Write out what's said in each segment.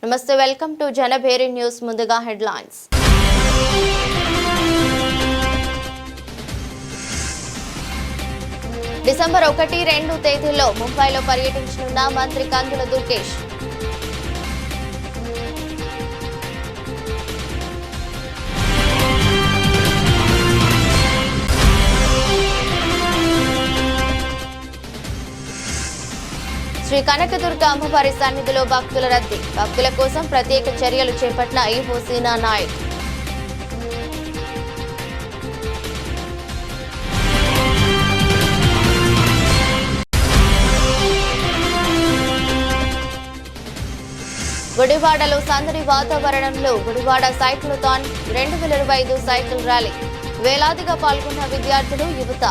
నమస్తే, welcome to Janabheri news. ముందుగా headlines. December 1, 2 తేదీల్లో ముంబైలో పర్యటించనున్న మంత్రి కందుల దుర్గేష్. శ్రీ కనకదుర్గ అమ్మవారి సన్నిధిలో భక్తుల రద్దీ. భక్తుల కోసం ప్రత్యేక చర్యలు చేపట్టిన ఈవో సీనా నాయక్. గుడివాడలో సందడి వాతావరణంలో గుడివాడ సైక్లోథాన్ 2025 సైకిల్ ర్యాలీ. వేలాదిగా పాల్గొన్న విద్యార్థులు, యువత.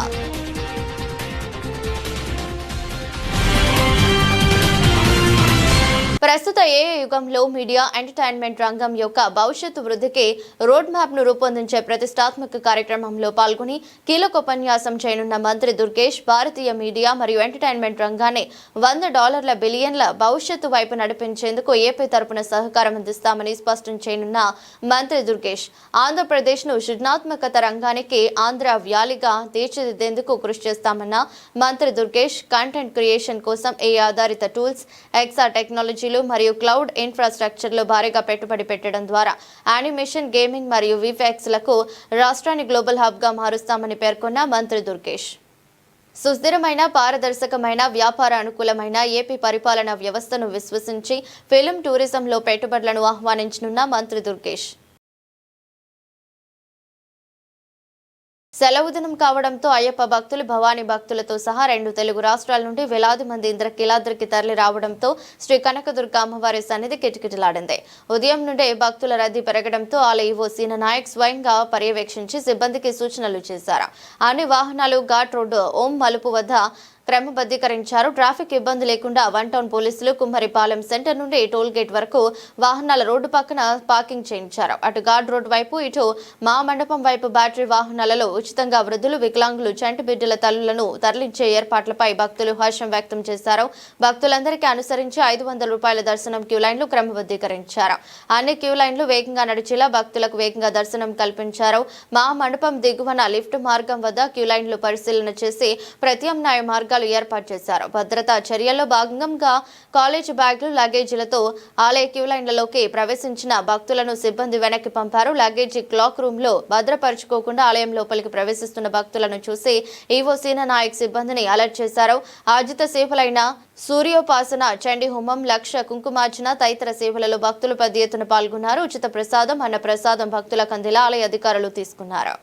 ప్రస్తుత ఏఐ యుగంలో మీడియా ఎంటర్టైన్మెంట్ రంగం యొక్క భవిష్యత్తు వృద్ధికి రోడ్ మ్యాప్ ను రూపొందించే ప్రతిష్టాత్మక కార్యక్రమంలో పాల్గొని కీలక ఉపన్యాసం చేయనున్న మంత్రి దుర్గేష్ భారతీయ మీడియా మరియు ఎంటర్టైన్మెంట్ రంగాన్ని $100 బిలియన్ల భవిష్యత్తు వైపు నడిపించేందుకు ఏపీ తరపున సహకారం అందిస్తామని స్పష్టం చేయనున్న మంత్రి దుర్గేష్ ఆంధ్రప్రదేశ్ ను సృజనాత్మకత రంగానికి ఆంధ్ర వ్యాలీగా తీర్చిదిద్దేందుకు కృషి చేస్తామన్న మంత్రి దుర్గేష్ కంటెంట్ క్రియేషన్ కోసం ఏఐ ఆధారిత టూల్స్, ఎక్సా టెక్నాలజీలు మరియు క్లౌడ్ ఇన్ఫ్రాస్ట్రక్చర్ లో భారీగా పెట్టుబడి పెట్టడం ద్వారా యానిమేషన్, గేమింగ్ మరియు విఎఫ్ఎక్స్ లకు రాష్ట్రాన్ని గ్లోబల్ హబ్ గా మారుస్తామని పేర్కొన్న మంత్రి దుర్గేష్ సుస్థిరమైన, పారదర్శకమైన, వ్యాపార అనుకూలమైన ఏపీ పరిపాలనా వ్యవస్థను విశ్వసించి ఫిల్మ్ టూరిజంలో పెట్టుబడులను ఆహ్వానించనున్న మంత్రి దుర్గేష్ సెలవు దినం కావడంతో అయ్యప్ప భక్తులు, భవానీ భక్తులతో సహా 2 తెలుగు రాష్ట్రాల నుండి వేలాది మంది ఇంద్రకీలాద్రికి తరలి రావడంతో శ్రీ కనకదుర్గ అమ్మవారి సన్నిధి కిటకిటలాడింది. ఉదయం నుండే భక్తుల రద్దీ పెరగడంతో ఆలయ ఈవో సీనా నాయక్ స్వయంగా పర్యవేక్షించి సిబ్బందికి సూచనలు చేశారు. అన్ని వాహనాలు ఘాట్ రోడ్డు ఓం మలుపు వద్ద క్రమబద్ధీకరించారు. ట్రాఫిక్ ఇబ్బంది లేకుండా 1 టౌన్ పోలీసులు కుమ్మరిపాలెం సెంటర్ నుండి టోల్ గేట్ వరకు వాహనాల రోడ్డు పక్కన పార్కింగ్ చేయించారు. అటు ఘాట్ రోడ్ వైపు, ఇటు మా మండపం వైపు బ్యాటరీ వాహనాలలో ఉచితంగా వృద్ధులు, వికలాంగులు, చంటి బిడ్డల తల్లులను తరలించే ఏర్పాట్లపై భక్తులు హర్షం వ్యక్తం చేశారు. భక్తులందరికీ అనుసరించి $500 దర్శనం క్యూ లైన్లు క్రమబద్ధీకరించారు. అన్ని క్యూ లైన్లు వేగంగా నడిచేలా భక్తులకు వేగంగా దర్శనం కల్పించారు. మా మండపం దిగువన లిఫ్ట్ మార్గం వద్ద క్యూ లైన్లు పరిశీలన చేసి ప్రత్యామ్నాయ మార్గాలు ఏర్పాటు చేశారు. భద్రతా చర్యల్లో భాగంగా కాలేజ్ బ్యాగులు, లగేజీలతో ఆలయ క్యూ లైన్లలోకి ప్రవేశించిన భక్తులను సిబ్బంది వెనక్కి పంపారు. లగేజీ క్లాక్ రూమ్ లో భద్రపరుచుకోకుండా ఆలయం లోపలికి ప్రవేశిస్తున్న భక్తులను చూసి ఈవో సీనా నాయక్ సిబ్బందిని అలర్ట్ చేశారు. ఆర్జిత సేవలైన సూర్యోపాసన, చండీ హోమం, లక్ష కుంకుమార్చన తదితర సేవలలో భక్తులు పెద్ద ఎత్తున పాల్గొన్నారు. ఉచిత ప్రసాదం, అన్న ప్రసాదం భక్తులకు అందేలా ఆలయ అధికారులు తీసుకున్నారు.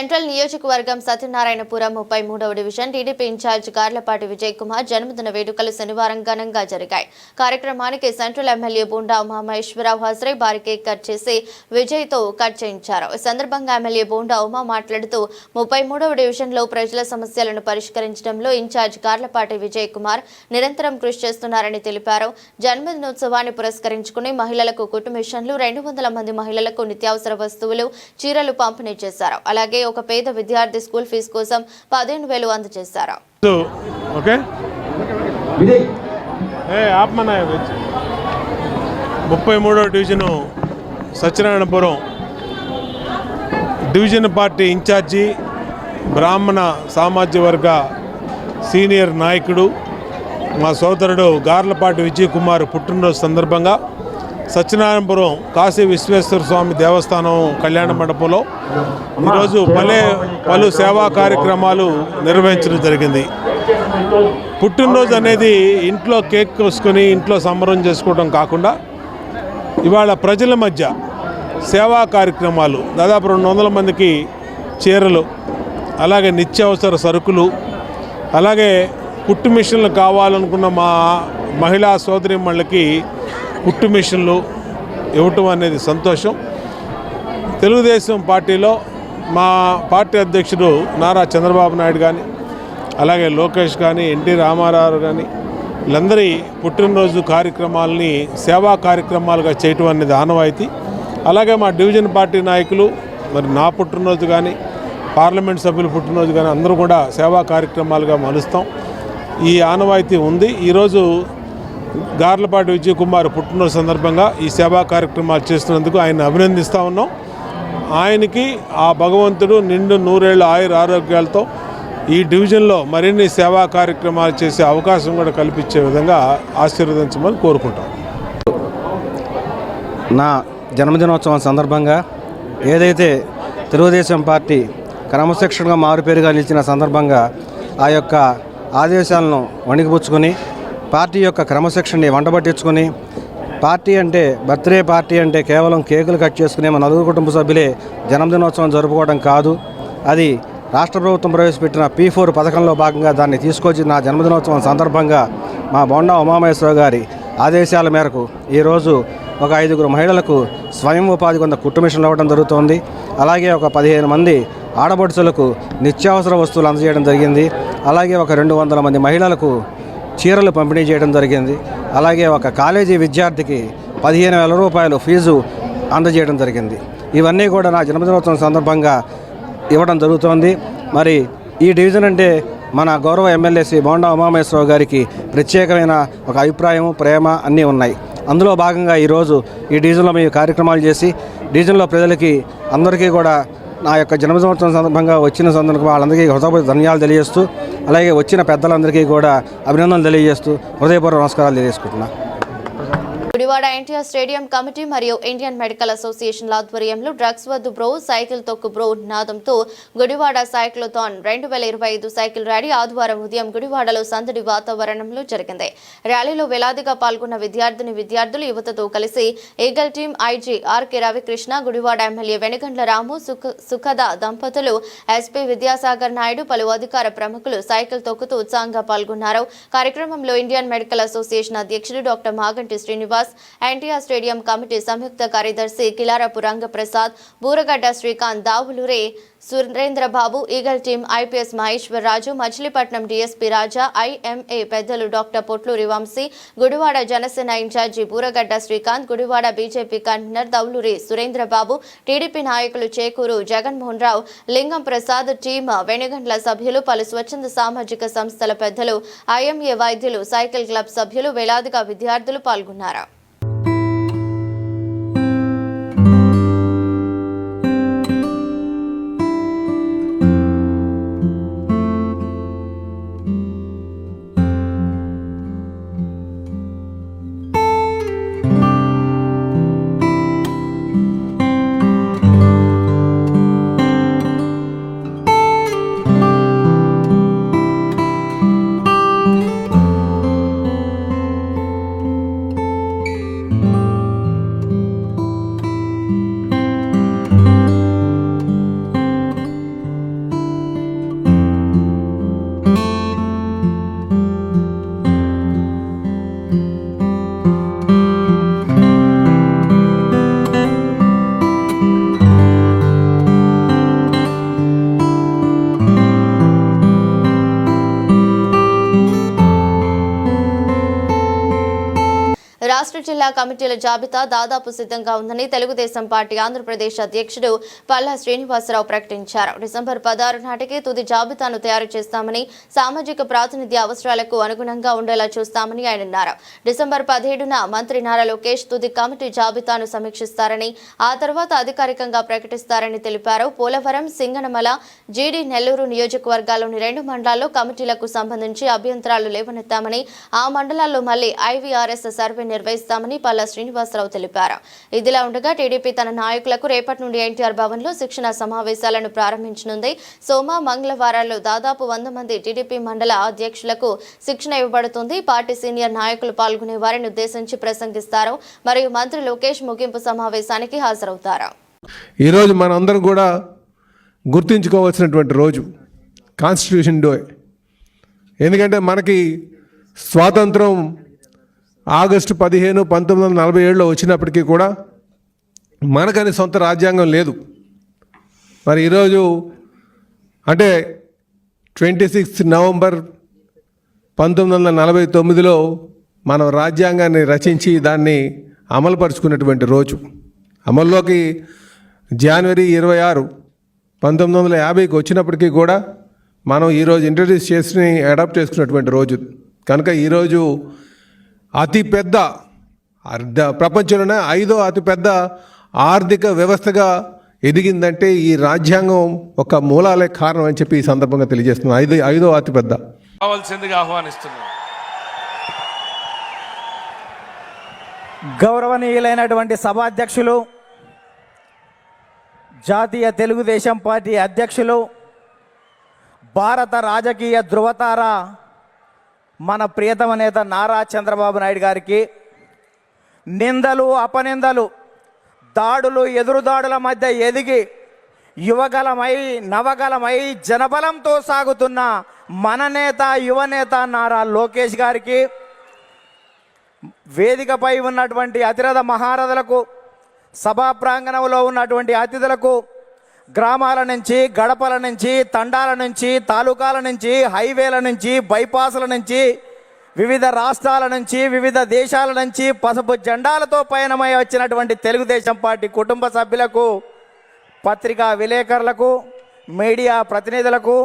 సెంట్రల్ నియోజకవర్గం సత్యనారాయణపురం 33వ division TDP in-charge Garlapati Vijay Kumar జన్మదిన వేడుకలు శనివారం ఘనంగా జరిగాయి. కార్యక్రమానికి సెంట్రల్ ఎమ్మెల్యే బోండా ఉమామహేశ్వరరావు హాజరై భారీ కేక్ కట్ చేసి విజయ్తో కట్ చేయించారు. ఈ సందర్భంగా ఎమ్మెల్యే బోండా ఉమా మాట్లాడుతూ 33వ డివిజన్లో ప్రజల సమస్యలను పరిష్కరించడంలో ఇన్ఛార్జ్ గార్లపాటి విజయ్ కుమార్ నిరంతరం కృషి చేస్తున్నారని తెలిపారు. జన్మదినోత్సవాన్ని పురస్కరించుకుని మహిళలకు కుటుంబ మిషన్లు 200 మంది మహిళలకు నిత్యావసర వస్తువులు చీరలు పంపిణీ చేశారు. అలాగే ఒక పేద విద్యార్థి స్కూల్ ఫీజు కోసం 15,000 అందజేశారు. 33వ division Satyanarayanapuram division party in-charge బ్రాహ్మణ సామాజిక వర్గ సీనియర్ నాయకుడు మా సోదరుడు గార్లపాటి విజయ్ కుమార్ పుట్టినరోజు సందర్భంగా సత్యనారాయణపురం కాశీ విశ్వేశ్వర స్వామి దేవస్థానం కళ్యాణ మండపంలో ఈరోజు పలు సేవా కార్యక్రమాలు నిర్వహించడం జరిగింది. పుట్టినరోజు అనేది ఇంట్లో కేక్ కోసుకొని ఇంట్లో సంబరం చేసుకోవడం కాకుండా ఇవాళ ప్రజల మధ్య సేవా కార్యక్రమాలు దాదాపు 200 మందికి చీరలు, అలాగే నిత్యావసర సరుకులు, అలాగే కుట్టు మిషన్లు కావాలనుకున్న మా మహిళా సోదరీమణులకి కుట్టు మిషన్లు ఇవ్వటం అనేది సంతోషం. తెలుగుదేశం పార్టీలో మా పార్టీ అధ్యక్షుడు నారా చంద్రబాబు నాయుడు కానీ, అలాగే లోకేష్ కానీ, ఎన్టీ రామారావు కానీ వీళ్ళందరి పుట్టినరోజు కార్యక్రమాలని సేవా కార్యక్రమాలుగా చేయటం అనేది ఆనవాయితీ. అలాగే మా డివిజన్ పార్టీ నాయకులు మరి నా పుట్టినరోజు కానీ, పార్లమెంట్ సభ్యుల పుట్టినరోజు కానీ అందరూ కూడా సేవా కార్యక్రమాలుగా మలుస్తాం. ఈ ఆనవాయితీ ఉంది. ఈరోజు గార్లపాటి విజయ్ కుమార్ పుట్టినరోజు సందర్భంగా ఈ సేవా కార్యక్రమాలు చేస్తున్నందుకు ఆయన అభినందిస్తూ ఉన్నాం. ఆయనకి ఆ భగవంతుడు నిండు 100 ఏళ్ళ ఆరోగ్యాలతో ఈ డివిజన్లో మరిన్ని సేవా కార్యక్రమాలు చేసే అవకాశం కూడా కల్పించే విధంగా ఆశీర్వదించమని కోరుకుంటాం. నా జన్మదినోత్సవం సందర్భంగా ఏదైతే తెలుగుదేశం పార్టీ క్రమశిక్షణగా మారుపేరుగా నిలిచిన సందర్భంగా ఆ యొక్క ఆదేశాలను వణికిపుచ్చుకొని పార్టీ యొక్క క్రమశిక్షణని వంటబట్టించుకొని పార్టీ అంటే బర్త్డే పార్టీ అంటే కేవలం కేకులు కట్ చేసుకునే మన నలుగురు కుటుంబ సభ్యులే జన్మదినోత్సవం జరుపుకోవడం కాదు. అది రాష్ట్ర ప్రభుత్వం ప్రవేశపెట్టిన P4 పథకంలో భాగంగా దాన్ని తీసుకొచ్చి నా జన్మదినోత్సవం సందర్భంగా మా బోండా ఉమామహేశ్వరరావు గారి ఆదేశాల మేరకు ఈరోజు ఒక 5 మహిళలకు స్వయం ఉపాధి కొంత కుట్టు మిషన్లు ఇవ్వడం జరుగుతోంది. అలాగే ఒక 15 మంది ఆడపడుచులకు నిత్యావసర వస్తువులు అందజేయడం జరిగింది. అలాగే ఒక 200 మంది మహిళలకు చీరలు పంపిణీ చేయడం జరిగింది. అలాగే ఒక కాలేజీ విద్యార్థికి 15,000 రూపాయలు ఫీజు అందజేయడం జరిగింది. ఇవన్నీ కూడా నా జన్మదినోత్సవం సందర్భంగా ఇవ్వడం జరుగుతోంది. మరి ఈ డివిజన్ అంటే మన గౌరవ ఎమ్మెల్యే శ్రీ బోండా ఉమామహేశ్వరరావు గారికి ప్రత్యేకమైన ఒక అభిప్రాయం, ప్రేమ అన్నీ ఉన్నాయి. అందులో భాగంగా ఈరోజు ఈ డివిజన్లో మేము కార్యక్రమాలు చేసి డివిజన్లో ప్రజలకి అందరికీ కూడా నా యొక్క జన్మదినోత్సవం సందర్భంగా వచ్చిన సందర్భంగా వాళ్ళందరికీ హృదయపూర్వక ధన్యవాదాలు తెలియజేస్తూ, అలాగే వచ్చిన పెద్దలందరికీ కూడా అభినందనలు తెలియజేస్తూ హృదయపూర్వక నమస్కారాలు తెలియజేసుకుంటున్నాను. గుడివాడ ఎన్టీఆర్ స్టేడియం కమిటీ మరియు ఇండియన్ మెడికల్ అసోసియేషన్ ఆధ్వర్యంలో డ్రగ్స్ వద్దు బ్రో, సైకిల్ తొక్కు బ్రో నాదంతో గుడివాడ సైక్లోథాన్ 2025 సైకిల్ ర్యాలీ ఆదివారం ఉదయం గుడివాడలో సందడి వాతావరణంలో జరిగింది. ర్యాలీలో వేలాదిగా పాల్గొన్న విద్యార్థులు యువతతో కలిసి Eagle team IG RK Ravikrishna, Gudivada MLA Venugandla Ramu, Sukhada దంపతులు, ఎస్పీ విద్యాసాగర్ నాయుడు, పలు అధికార ప్రముఖులు సైకిల్ తొక్కుతూ ఉత్సాహంగా పాల్గొన్నారు. కార్యక్రమంలో ఇండియన్ మెడికల్ అసోసియేషన్ అధ్యక్షుడు doctor Maganti Srinivas, NTR stadium committee సంయుక్త కార్యదర్శి Kilarapu Rangaprasad, Buragadda Srikanth, Davuluri Surendrababu, Eagle team IPS Maheshwar Raju, Machilipatnam DSP Raja, IMA పెద్దలు doctor Potluri Vamsi, Gudivada Janasena in-charge Buragadda Srikanth, Gudivada BJP convener Davuluri Surendrababu, TDP నాయకులు చేకూరు జగన్మోహన్ రావు, లింగం ప్రసాద్, టీం వెనుగండ్ల సభ్యులు, పలు స్వచ్ఛంద సామాజిక సంస్థల పెద్దలు, ఐఎంఏ వైద్యులు, సైకిల్ క్లబ్ సభ్యులు, వేలాదిగా విద్యార్థులు పాల్గొన్నారు. రాష్ట్ర జిల్లా కమిటీల జాబితా దాదాపు సిద్ధంగా ఉందని తెలుగుదేశం పార్టీ ఆంధ్రప్రదేశ్ అధ్యక్షుడు పల్లా శ్రీనివాసరావు ప్రకటించారు. డిసెంబర్ 16 నాటికి తుది జాబితాను తయారు చేస్తామని, సామాజిక ప్రాతినిధ్య అవసరాలకు అనుగుణంగా ఉండేలా చూస్తామని ఆయన అన్నారు. డిసెంబర్ 17న మంత్రి నారా లోకేష్ తుది కమిటీ జాబితాను సమీక్షిస్తారని, ఆ తర్వాత అధికారికంగా ప్రకటిస్తారని తెలిపారు. పోలవరం, సింగనమల, జీడీ నెల్లూరు నియోజకవర్గాల్లోని 2 మండలాల్లో కమిటీలకు సంబంధించి అభ్యంతరాలు లేవనెత్తామని, ఆ మండలాల్లో మళ్లీ ఐవీఆర్ఎస్ సర్వే నిర్వహిస్తామని పల్లా శ్రీనివాసరావు తెలిపారు. ఇదిలా ఉండగా టీడీపీ తన నాయకులకు రేపటి నుండి ఎన్టీఆర్ భవన్లో శిక్షణ సమావేశాలను ప్రారంభించనుంది. సోమ, మంగళవారాల్లో దాదాపు 100 మంది టీడీపీ మండల అధ్యక్షులకు శిక్షణ ఇవ్వబడుతుంది. పార్టీ సీనియర్ నాయకులు పాల్గొనే వారిని ఉద్దేశించి ప్రసంగిస్తారు. మరియు మంత్రి లోకేష్ ముగింపు సమావేశానికి హాజరవుతారు. ఈరోజు మనందరం కూడా గుర్తుంచుకోవాల్సినటువంటి రోజు కాన్స్టిట్యూషన్ డే. ఎందుకంటే మనకి స్వాతంత్రం ఆగస్టు 15, 1947లో వచ్చినప్పటికీ కూడా మనకని సొంత రాజ్యాంగం లేదు. మరి ఈరోజు అంటే 26 నవంబర్ 1949లో మనం రాజ్యాంగాన్ని రచించి దాన్ని అమలుపరుచుకున్నటువంటి రోజు. అమల్లోకి జనవరి 26, 1950కి వచ్చినప్పటికీ కూడా మనం ఈరోజు ఇంట్రడ్యూస్ చేసి అడాప్ట్ చేసుకున్నటువంటి రోజు. కనుక ఈరోజు అతిపెద్ద ప్రపంచంలోనే 5వ అతిపెద్ద ఆర్థిక వ్యవస్థగా ఎదిగిందంటే ఈ రాజ్యాంగం ఒక మూలాలే కారణం అని చెప్పి ఈ సందర్భంగా తెలియజేస్తున్నాం. 5వ అతిపెద్ద కావాల్సిందిగా ఆహ్వానిస్తున్నాం. గౌరవనీయులైనటువంటి సభాధ్యక్షులు, జాతీయ తెలుగుదేశం పార్టీ అధ్యక్షులు, భారత రాజకీయ ధృవతార మన ప్రియతమ నేత నారా చంద్రబాబు నాయుడు గారికి నిందలు, అపనిందలు, దాడులు, ఎదురుదాడుల మధ్య ఎదిగి యువగలమై, నవగలమై, జనబలంతో సాగుతున్న మన నేత, యువనేత నారా లోకేష్ గారికి, వేదికపై ఉన్నటువంటి అతిరథ మహారథులకు, సభా ప్రాంగణంలో ఉన్నటువంటి అతిథులకు, గ్రామాల నుంచి, గడపల నుంచి, తండాల నుంచి, తాలూకాల నుంచి, హైవేల నుంచి, బైపాసుల నుంచి, వివిధ రాష్ట్రాల నుంచి, వివిధ దేశాల నుంచి పసుపు జెండాలతో పయనమై వచ్చినటువంటి తెలుగుదేశం పార్టీ కుటుంబ సభ్యులకు, పత్రికా విలేకరులకు, మీడియా ప్రతినిధులకు,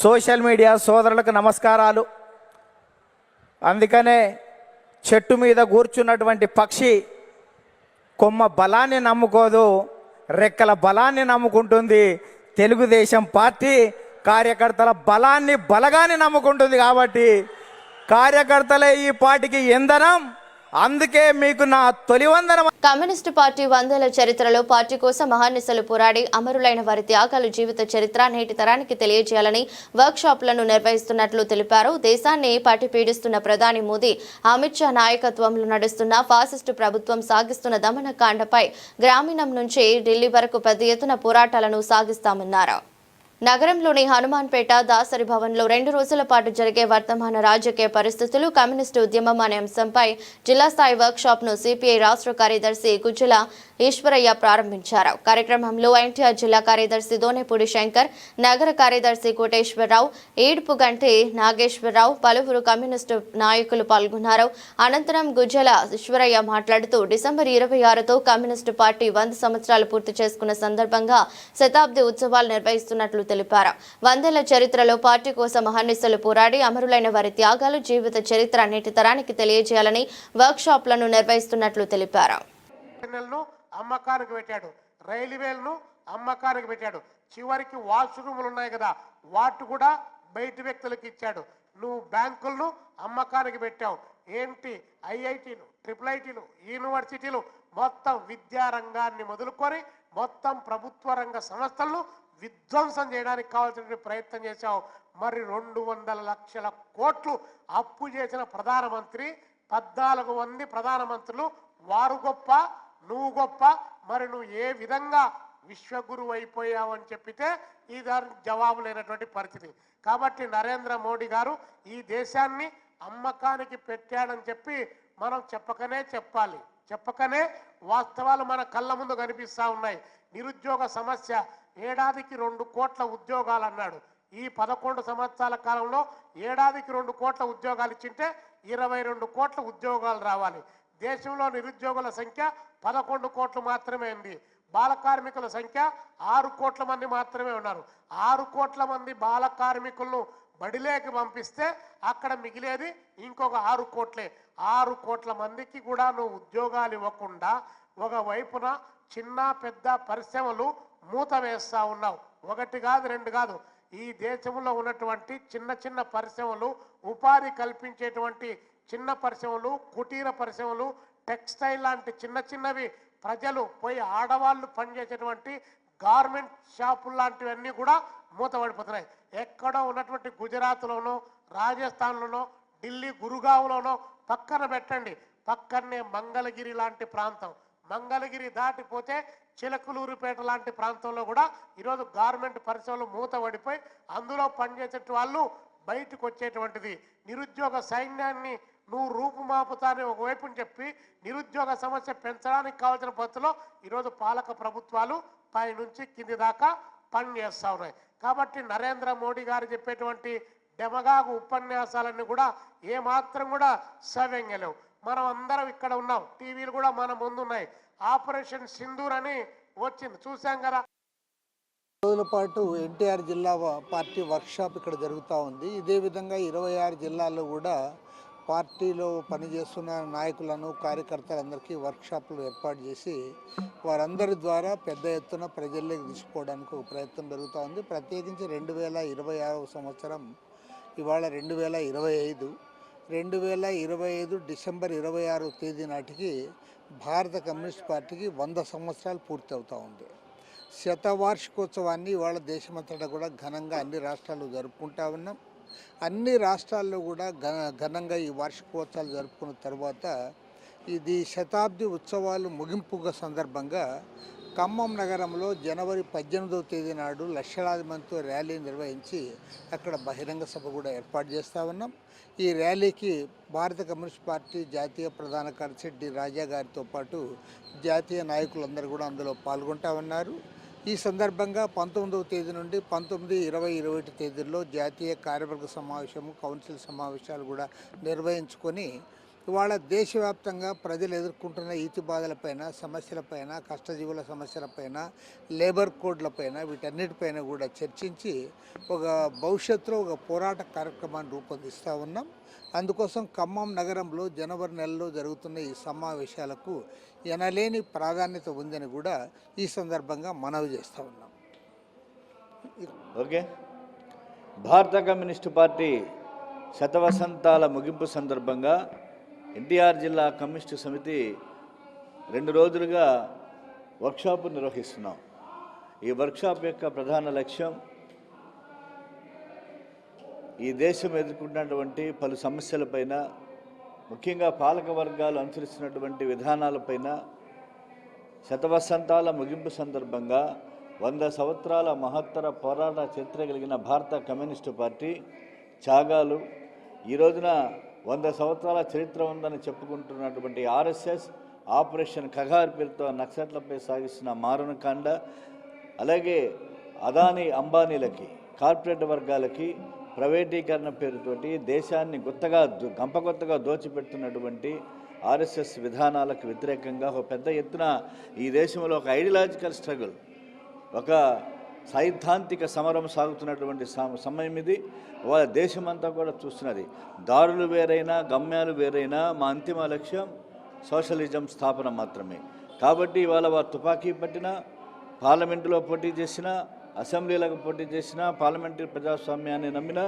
సోషల్ మీడియా సోదరులకు నమస్కారాలు. అందుకనే చెట్టు మీద కూర్చున్నటువంటి పక్షి కొమ్మ బలాన్ని నమ్ముకోదు, రెక్కల బలాన్ని నమ్ముకుంటుంది. తెలుగుదేశం పార్టీ కార్యకర్తల బలగాన్ని నమ్ముకుంటుంది. కాబట్టి కార్యకర్తలే ఈ పార్టీకి ఇంధనం. అందుకే మీకు నా తొలి వందనం. కమ్యూనిస్టు పార్టీ 100 ఏళ్ల చరిత్రలో పార్టీ కోసం మహానిశలు పోరాడి అమరులైన వారి త్యాగాలు, జీవిత చరిత్ర నేటి తరానికి తెలియజేయాలని వర్క్ షాపులను నిర్వహిస్తున్నట్లు తెలిపారు. దేశాన్ని పట్టి పీడిస్తున్న ప్రధాని మోదీ, అమిత్ షా నాయకత్వంలో నడుస్తున్న ఫాసిస్టు ప్రభుత్వం సాగిస్తున్న దమనకాండపై గ్రామీణం నుంచి ఢిల్లీ వరకు పెద్ద ఎత్తున పోరాటాలను సాగిస్తామన్నారు. నగరంలోని హనుమాన్పేట దాసరి భవన్లో 2 రోజుల పాటు జరిగే వర్తమాన రాజకీయ పరిస్థితులు, కమ్యూనిస్టు ఉద్యమం అనే అంశంపై జిల్లా స్థాయి వర్క్ షాప్ ను సిపిఐ రాష్ట్ర కార్యదర్శి గుజ్జల ఈశ్వరయ్య ప్రారంభించారు. కార్యక్రమంలో ఎన్టీఆర్ జిల్లా కార్యదర్శి దోనేపూడి శంకర్, నగర కార్యదర్శి కోటేశ్వరరావు, ఈడ్పు గంటి నాగేశ్వరరావు, పలువురు కమ్యూనిస్టు నాయకులు పాల్గొన్నారు. అనంతరం గుజ్జల ఈశ్వరయ్య మాట్లాడుతూ డిసెంబర్ 26తో కమ్యూనిస్టు పార్టీ 100 సంవత్సరాలు పూర్తి చేసుకున్న సందర్భంగా శతాబ్ది ఉత్సవాలు నిర్వహిస్తున్నట్లు తెలిపారు. 100 ఏళ్ల చరిత్రలో పార్టీ కోసం మహానిశలు పోరాడి అమరులైన వారి త్యాగాలు, జీవిత చరిత్ర నేటి తరానికి తెలియజేయాలని వర్క్ షాప్లను నిర్వహిస్తున్నట్లు తెలిపారు. అమ్మకానికి పెట్టాడు, రైల్వేలను అమ్మకానికి పెట్టాడు, చివరికి వాష్రూములు ఉన్నాయి కదా వాటి కూడా బయట వ్యక్తులకు ఇచ్చాడు. నువ్వు బ్యాంకులను అమ్మకానికి పెట్టావు. ఏంటి ఐఐటీలు, ట్రిపుల్ ఐటీలు, యూనివర్సిటీలు, మొత్తం విద్యారంగాన్ని మొదలుకొని మొత్తం ప్రభుత్వ రంగ సంస్థలను విధ్వంసం చేయడానికి కావాల్సిన ప్రయత్నం చేశావు. మరి 200 లక్షల కోట్లు అప్పు చేసిన ప్రధానమంత్రి, 14 మంది ప్రధానమంత్రులు, వారు గొప్ప, నువ్వు గొప్ప. మరి నువ్వు ఏ విధంగా విశ్వగురువు అయిపోయావు అని చెప్పితే ఈ దానికి జవాబు లేనటువంటి పరిస్థితి. కాబట్టి నరేంద్ర మోడీ గారు ఈ దేశాన్ని అమ్మకానికి పెట్టాడని చెప్పి మనం చెప్పకనే చెప్పాలి. చెప్పకనే వాస్తవాలు మన కళ్ళ ముందు కనిపిస్తూ ఉన్నాయి. నిరుద్యోగ సమస్య, ఏడాదికి 2 కోట్ల ఉద్యోగాలు అన్నాడు. ఈ 11 సంవత్సరాల కాలంలో ఏడాదికి 2 కోట్ల ఉద్యోగాలు ఇచ్చింటే 22 కోట్ల ఉద్యోగాలు రావాలి. దేశంలో నిరుద్యోగుల సంఖ్య 11 కోట్లు మాత్రమే ఉంది. బాల కార్మికుల సంఖ్య 6 కోట్ల మంది మాత్రమే ఉన్నారు. 6 కోట్ల మంది బాల కార్మికులను బడిలేకి పంపిస్తే అక్కడ మిగిలేది ఇంకొక 6 కోట్లే. 6 కోట్ల మందికి కూడా నువ్వు ఉద్యోగాలు ఇవ్వకుండా ఒకవైపున చిన్న పెద్ద పరిశ్రమలు మూత వేస్తూ ఉన్నావు. 1 కాదు 2 కాదు, ఈ దేశంలో ఉన్నటువంటి చిన్న చిన్న పరిశ్రమలు, ఉపాధి కల్పించేటువంటి చిన్న పరిశ్రమలు, కుటీర పరిశ్రమలు, టెక్స్టైల్ లాంటి చిన్న చిన్నవి ప్రజలు పోయి ఆడవాళ్ళు పనిచేసేటువంటి గార్మెంట్ షాపులు లాంటివన్నీ కూడా మూతపడిపోతున్నాయి. ఎక్కడో ఉన్నటువంటి గుజరాత్లోనో, రాజస్థాన్లోనో, ఢిల్లీ గురుగావ్లోనో పక్కన పెట్టండి, పక్కనే మంగళగిరి లాంటి ప్రాంతం, మంగళగిరి దాటిపోతే చిలకలూరుపేట లాంటి ప్రాంతంలో కూడా ఈరోజు గార్మెంట్ పరిశ్రమలు మూతపడిపోయి అందులో పనిచేసే వాళ్ళు బయటకు వచ్చేటువంటిది. నిరుద్యోగ సైన్యాన్ని నువ్వు రూపుమాపుతానే ఒకవైపు చెప్పి నిరుద్యోగ సమస్య పెంచడానికి కావాల్సిన పద్ధతిలో ఈరోజు పాలక ప్రభుత్వాలు పైనుంచి కింది దాకా పనిచేస్తూ ఉన్నాయి. కాబట్టి నరేంద్ర మోడీ గారు చెప్పేటువంటి డెమగాగు ఉపన్యాసాలన్నీ కూడా ఏమాత్రం కూడా సవ్యంగా లేవు. మనం అందరం ఇక్కడ ఉన్నాం, టీవీలు కూడా మన ముందు ఉన్నాయి. ఆపరేషన్ సింధూర్ అని వచ్చింది, చూసాం కదా. రోజుల పాటు ఎన్టీఆర్ జిల్లా పార్టీ వర్క్షాప్ ఇక్కడ జరుగుతూ ఉంది. ఇదే విధంగా 26 జిల్లాల్లో కూడా పార్టీలో పనిచేస్తున్న నాయకులను, కార్యకర్తలందరికీ వర్క్షాప్లు ఏర్పాటు చేసి వారందరి ద్వారా పెద్ద ఎత్తున ప్రజల్లోకి తీసుకోవడానికి ఒక ప్రయత్నం జరుగుతూ ఉంది. ప్రత్యేకించి 2026 సంవత్సరం ఇవాళ 2025. 2025 డిసెంబర్ 26 తేదీ నాటికి భారత కమ్యూనిస్ట్ పార్టీకి 100 సంవత్సరాలు పూర్తి అవుతూ ఉంది. శతవార్షికోత్సవాన్ని ఇవాళ దేశమంతటా కూడా ఘనంగా అన్ని రాష్ట్రాల్లో జరుపుకుంటా ఉన్నాం. అన్ని రాష్ట్రాల్లో కూడా ఘనంగా ఈ వార్షికోత్సవాలు జరుపుకున్న తర్వాత ఇది శతాబ్ది ఉత్సవాలు ముగింపుగా సందర్భంగా ఖమ్మం నగరంలో జనవరి 18వ తేదీ నాడు లక్షలాది మందితో ర్యాలీ నిర్వహించి అక్కడ బహిరంగ సభ కూడా ఏర్పాటు చేస్తూ ఉన్నాం. ఈ ర్యాలీకి భారత కమ్యూనిస్ట్ పార్టీ జాతీయ ప్రధాన కార్యదర్శి రాజా గారితో పాటు జాతీయ నాయకులందరూ కూడా అందులో పాల్గొంటూ ఉన్నారు. ఈ సందర్భంగా 19వ తేదీ నుండి 19, 20, 21 తేదీల్లో జాతీయ కార్యవర్గ సమావేశము, కౌన్సిల్ సమావేశాలు కూడా నిర్వహించుకొని ఇవాళ దేశవ్యాప్తంగా ప్రజలు ఎదుర్కొంటున్న ఈతి బాధలపైన, సమస్యలపైన, కష్టజీవుల సమస్యలపైన, లేబర్ కోడ్లపైన, వీటన్నిటిపైన కూడా చర్చించి ఒక భవిష్యత్తులో ఒక పోరాట కార్యక్రమాన్ని రూపొందిస్తూ ఉన్నాం. అందుకోసం ఖమ్మం నగరంలో జనవరి నెలలో జరుగుతున్న ఈ సమావేశాలకు ఎనలేని ప్రాధాన్యత ఉందని కూడా ఈ సందర్భంగా మనవి చేస్తూ ఉన్నాం. ఓకే, భారత కమ్యూనిస్టు పార్టీ శతవసంతాల ముగింపు సందర్భంగా ఎన్టీఆర్ జిల్లా కమ్యూనిస్టు సమితి 2 రోజులుగా వర్క్షాప్ నిర్వహిస్తున్నాం. ఈ వర్క్షాప్ యొక్క ప్రధాన లక్ష్యం ఈ దేశం ఎదుర్కొంటున్నటువంటి పలు సమస్యలపైన, ముఖ్యంగా పాలక వర్గాలు అనుసరిస్తున్నటువంటి విధానాలపైన శతవసంతాల ముగింపు సందర్భంగా 100 సంవత్సరాల మహత్తర పోరాట చరిత్ర కలిగిన భారత కమ్యూనిస్టు పార్టీ త్యాగాలు, ఈ రోజున 100 సంవత్సరాల చరిత్ర ఉందని చెప్పుకుంటున్నటువంటి ఆర్ఎస్ఎస్ ఆపరేషన్ కగార్ పేరుతో నక్సట్లపై సాగిస్తున్న మారణకాండ, అలాగే అదానీ అంబానీలకి, కార్పొరేట్ వర్గాలకి ప్రైవేటీకరణ పేరుతోటి దేశాన్ని గంపగొత్తగా దోచిపెడుతున్నటువంటి ఆర్ఎస్ఎస్ విధానాలకు వ్యతిరేకంగా ఒక పెద్ద ఎత్తున ఈ దేశంలో ఒక ఐడియాలజికల్ స్ట్రగుల్, ఒక సైద్ధాంతిక సమరం సాగుతున్నటువంటి సమయం ఇది. వాళ్ళ దేశమంతా కూడా చూస్తున్నది. దారులు వేరైనా, గమ్యాలు వేరైనా, మా అంతిమ లక్ష్యం సోషలిజం స్థాపన మాత్రమే. కాబట్టి ఇవాళ వారు తుపాకీ పట్టిన, పార్లమెంటులో పోటీ చేసిన, అసెంబ్లీలకు పోటీ చేసిన, పార్లమెంటరీ ప్రజాస్వామ్యాన్ని నమ్మిన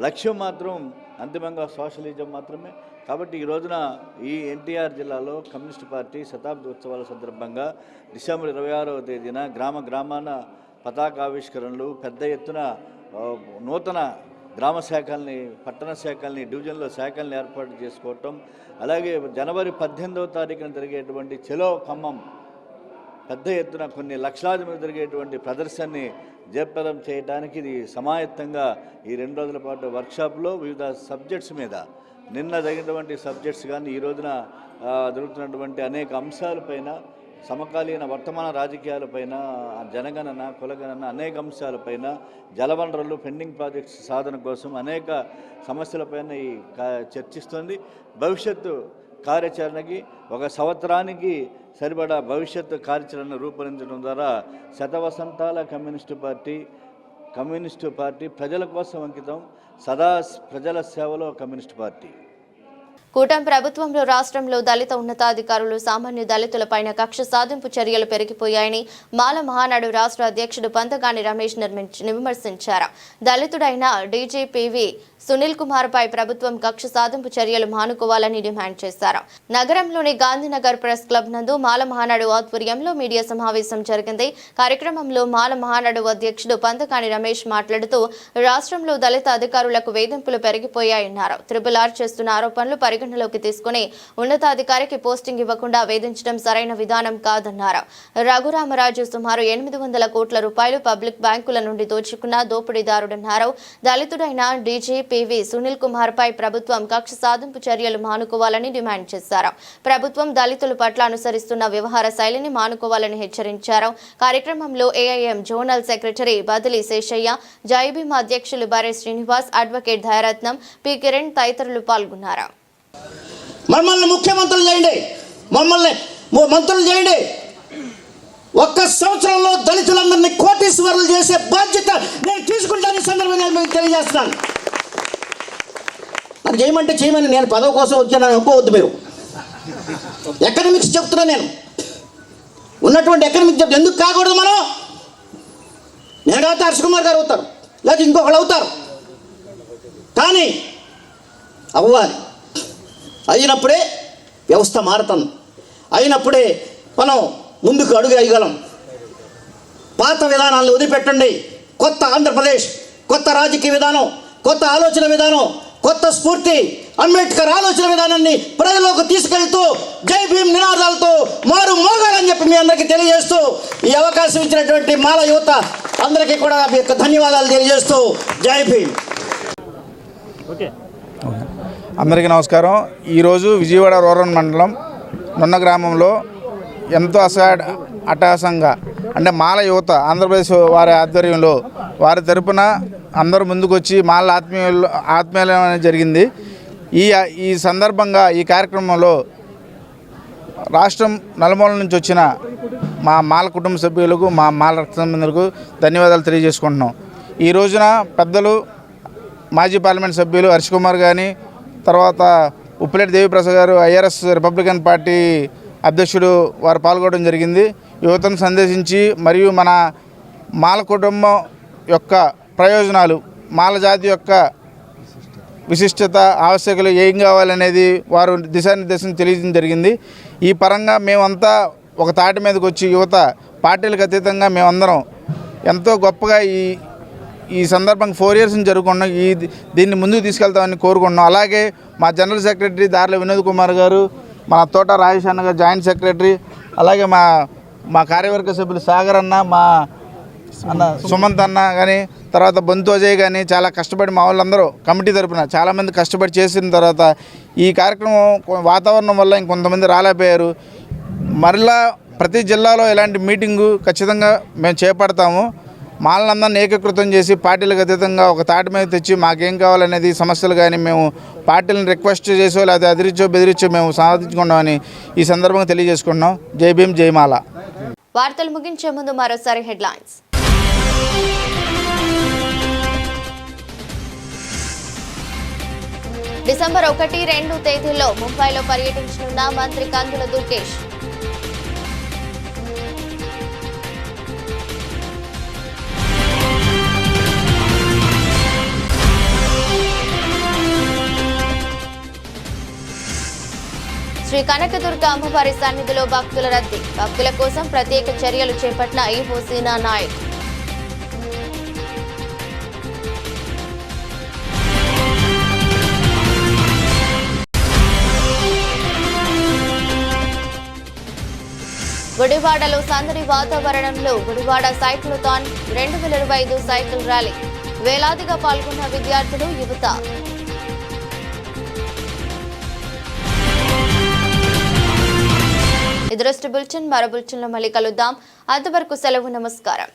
లక్ష్యం మాత్రం అంతిమంగా సోషలిజం మాత్రమే. కాబట్టి ఈ రోజున ఈ ఎన్టీఆర్ జిల్లాలో కమ్యూనిస్ట్ పార్టీ శతాబ్ది ఉత్సవాల సందర్భంగా డిసెంబర్ 26వ తేదీన గ్రామాన పతాకావిష్కరణలు, పెద్ద ఎత్తున నూతన గ్రామ శాఖల్ని, పట్టణ శాఖల్ని, డివిజన్లో శాఖల్ని ఏర్పాటు చేసుకోవటం, అలాగే జనవరి 18వ తారీఖున జరిగేటువంటి చెలో ఖమ్మం పెద్ద ఎత్తున కొన్ని లక్షలాది మంది జరిగేటువంటి ప్రదర్శనని జయప్రదం చేయడానికి ఇది సమాయత్తంగా ఈ 2 రోజుల పాటు వర్క్షాప్లో వివిధ సబ్జెక్ట్స్ మీద, నిన్న జరిగినటువంటి సబ్జెక్ట్స్ కానీ ఈ రోజున జరుగుతున్నటువంటి అనేక అంశాలపైన, సమకాలీన వర్తమాన రాజకీయాలపైన, జనగణన, కులగణన, అనేక అంశాలపైన, జలవనరులు, పెండింగ్ ప్రాజెక్ట్స్ సాధన కోసం అనేక సమస్యలపైన ఈ చర్చిస్తుంది. భవిష్యత్తు కార్యాచరణకి ఒక సంవత్సరానికి సరిపడా భవిష్యత్తు కార్యాచరణ రూపొందించడం ద్వారా శతవసంతాల కమ్యూనిస్టు పార్టీ ప్రజల కోసం అంకితం, సదా ప్రజల సేవలో కమ్యూనిస్టు పార్టీ. కూటమి ప్రభుత్వంలో రాష్ట్రంలో దళిత ఉన్నతాధికారులు సామాన్య దళితులపైన కక్ష సాధింపు చర్యలు పెరిగిపోయాయని మాల మహానాడు రాష్ట్ర అధ్యక్షుడు పంతగాని రమేష్ విమర్శించారు. దళితుడైన డీజీపీవీ సునీల్ కుమార్ పై ప్రభుత్వం కక్ష సాధింపు చర్యలు మానుకోవాలని డిమాండ్ చేశారు. నగరంలోని గాంధీనగర్ ప్రెస్ క్లబ్ నందు మాల మహానాడు ఆధ్వర్యంలో మీడియా సమావేశం జరిగింది. కార్యక్రమంలో మాల మహానాడు అధ్యక్షుడు పంతగాని రమేష్ మాట్లాడుతూ రాష్ట్రంలో దళిత అధికారులకు వేధింపులు పెరిగిపోయాయన్నారు. త్రిబుల్-ఆర్ చేస్తున్న ఆరోపణలు పరిగణలోకి తీసుకుని ఉన్నతాధికారికి పోస్టింగ్ ఇవ్వకుండా వేధించడం సరైన విధానం కాదన్నారు. రఘురామరాజు సుమారు 800 కోట్ల రూపాయలు పబ్లిక్ బ్యాంకుల నుండి దోచుకున్న దోపిడీదారుడన్నారు. దళితుడైన డీజీపీవీ సునీల్ కుమార్ పై ప్రభుత్వం కక్ష సాధింపు చర్యలు మానుకోవాలని డిమాండ్ చేశారు. ప్రభుత్వం దళితుల పట్ల అనుసరిస్తున్న వ్యవహార శైలిని మానుకోవాలని హెచ్చరించారు. కార్యక్రమంలో ఏఐఎం జోనల్ సెక్రటరీ బదిలీ శేషయ్య, జైభీమ్ అధ్యక్షులు బరే శ్రీనివాస్, అడ్వకేట్ దయారత్నం, పి కిరణ్ తదితరులు పాల్గొన్నారు. మమ్మల్ని ముఖ్యమంత్రులు చేయండి, మమ్మల్ని మంత్రులు చేయండి. ఒక్క సంవత్సరంలో దళితులందరినీ కోటీశ్వరులు చేసే బాధ్యత నేను తీసుకుంటాను. సందర్భంగా మీకు తెలియజేస్తున్నాను. నాకు చేయమంటే చేయమని, నేను పదవి కోసం వచ్చాను అనుకోవద్దు. మీరు ఎకనామిక్స్ చెప్తున్నా, నేను ఉన్నటువంటి ఎకనామిక్స్ చెప్తా. ఎందుకు కాకూడదు? నేను కాకపోతే హర్ష కుమార్ గారు అవుతారు, లేకపోతే ఇంకొకళ్ళు అవుతారు. కానీ అవ్వాలి. అయినప్పుడే వ్యవస్థ మారుతుంది. అయినప్పుడే మనం ముందుకు అడుగు వేయగలం. పాత విధానాలను వదిలిపెట్టండి. కొత్త ఆంధ్రప్రదేశ్, కొత్త రాజకీయ విధానం, కొత్త ఆలోచన విధానం, కొత్త స్ఫూర్తి, అంబేద్కర్ ఆలోచన విధానాన్ని ప్రజల్లోకి తీసుకెళ్తూ జై భీమ్ నినాదాలతో మారు మోగాలని చెప్పి మీ అందరికీ తెలియజేస్తూ, ఈ అవకాశం ఇచ్చినటువంటి మాల యువత అందరికీ కూడా మీ యొక్క ధన్యవాదాలు తెలియజేస్తూ జై భీమ్. అందరికీ నమస్కారం. ఈరోజు విజయవాడ రూరల్ మండలం నున్న గ్రామంలో ఎంతో అట్టహాసంగా అంటే మాల యువత ఆంధ్రప్రదేశ్ వారి ఆధ్వర్యంలో వారి తరపున అందరూ ముందుకొచ్చి మాల ఆత్మీయులు అనేది జరిగింది. ఈ సందర్భంగా ఈ కార్యక్రమంలో రాష్ట్రం నలుమూలల నుంచి వచ్చిన మా మాల కుటుంబ సభ్యులకు, మా మాల రక్త సంబంధులకు ధన్యవాదాలు తెలియజేసుకుంటున్నాం. ఈ రోజున పెద్దలు మాజీ పార్లమెంట్ సభ్యులు హర్ష కుమార్ కానీ, తర్వాత ఉప్పిరెడ్డి దేవిప్రసాద్ గారు ఐఆర్ఎస్ రిపబ్లికన్ పార్టీ అధ్యక్షుడు వారు పాల్గొనడం జరిగింది. యువతను సందేశించి మరియు మన మాల కుటుంబం యొక్క ప్రయోజనాలు, మాల జాతి యొక్క విశిష్టత, ఆవశ్యకతలు ఏం కావాలనేది వారు దిశానిర్దేశం తెలియజేయడం జరిగింది. ఈ పరంగా మేమంతా ఒక తాటి మీదకి వచ్చి యువత పార్టీలకు అతీతంగా మేమందరం ఎంతో గొప్పగా ఈ సందర్భంగా 4 years నుంచి జరుగుకున్నాం. దీన్ని ముందుకు తీసుకెళ్తామని కోరుకుంటున్నాం. అలాగే మా జనరల్ సెక్రటరీ దార్ల వినోద్ కుమార్ గారు, మన తోట రాజేష్ అన్న గారు జాయింట్ సెక్రటరీ, అలాగే మా కార్యవర్గ సభ్యులు సాగర్ అన్న, మా అన్న సుమంత్ అన్న కానీ, తర్వాత బొంతు అజయ్ కానీ చాలా కష్టపడి మా వాళ్ళందరూ కమిటీ తరపున చాలామంది కష్టపడి చేసిన తర్వాత ఈ కార్యక్రమం వాతావరణం వల్ల ఇంకొంతమంది రాలేకపోయారు. మరలా ప్రతి జిల్లాలో ఇలాంటి మీటింగు ఖచ్చితంగా మేము చేపడతాము. మాలనందరినీ ఏకీకృతం చేసి పార్టీలకు అతీతంగా ఒక తాటి మీద తెచ్చి మాకేం కావాలనేది సమస్యలు కానీ మేము పార్టీలను రిక్వెస్ట్ చేసో లేదా అదిరిచ్చో బెదిరించో మేము సాధించుకున్నామని ఈ సందర్భంగా తెలియజేసుకుంటున్నాం. జై భీమ్, జై మాల. వార్తలు ముగించే ముందు మరోసారి హెడ్లైన్స్. డిసెంబర్ 1, 2 తేదీల్లో ముంబైలో పర్యటించనున్న మంత్రి కందుల దుర్గేష్. శ్రీ కనకదుర్గ అమ్మవారి సన్నిధిలో భక్తుల రద్దీ. భక్తుల కోసం ప్రత్యేక చర్యలు చేపట్టిన ఈవో సీనా నాయక్. గుడివాడలో సందడి వాతావరణంలో గుడివాడ సైక్లోథాన్ 2025 సైకిల్ ర్యాలీ. వేలాదిగా పాల్గొన్న విద్యార్థులు, యువత. ఇది దృష్టి బులెటిన్. మరో బులెటిన్లో మళ్ళీ కలుద్దాం. అంతవరకు సెలవు. నమస్కారం.